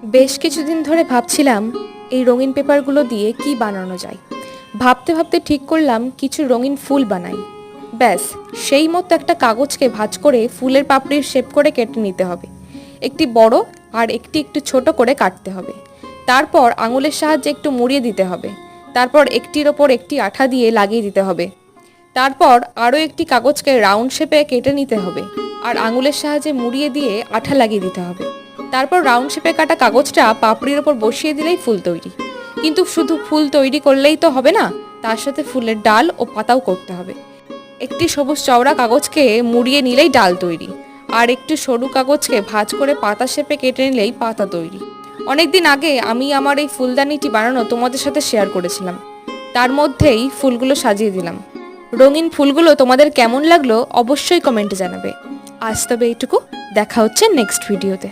বেশ কিছুদিন ধরে ভাবছিলাম এই রঙিন পেপারগুলো দিয়ে কি বানানো যায়। ভাবতে ভাবতে ঠিক করলাম কিছু রঙিন ফুল বানাই। ব্যাস, সেই মতো একটা কাগজকে ভাঁজ করে ফুলের পাপড়ির শেপ করে কেটে নিতে হবে। একটি বড় আর একটি একটু ছোট করে কাটতে হবে। তারপর আঙুলের সাহায্যে একটু মুড়িয়ে দিতে হবে। তারপর একটির ওপর একটি আঠা দিয়ে লাগিয়ে দিতে হবে। তারপর আরও একটি কাগজকে রাউন্ড শেপে কেটে নিতে হবে আর আঙুলের সাহায্যে মুড়িয়ে দিয়ে আঠা লাগিয়ে দিতে হবে। তারপর রাউন্ড শেপে কাটা কাগজটা পাপড়ির ওপর বসিয়ে দিলেই ফুল তৈরি। কিন্তু শুধু ফুল তৈরি করলেই তো হবে না, তার সাথে ফুলের ডাল ও পাতাও করতে হবে। একটি সবুজ চওড়া কাগজকে মুড়িয়ে নিলেই ডাল তৈরি, আর একটি সরু কাগজকে ভাঁজ করে পাতা শেপে কেটে নিলেই পাতা তৈরি। অনেকদিন আগে আমি আমার এই ফুলদানিটি বানানো তোমাদের সাথে শেয়ার করেছিলাম। তার মধ্যেই ফুলগুলো সাজিয়ে দিলাম। রঙিন ফুলগুলো তোমাদের কেমন লাগলো অবশ্যই কমেন্টে জানাবে। আজ তবে এইটুকু, দেখা হচ্ছে নেক্সট ভিডিওতে।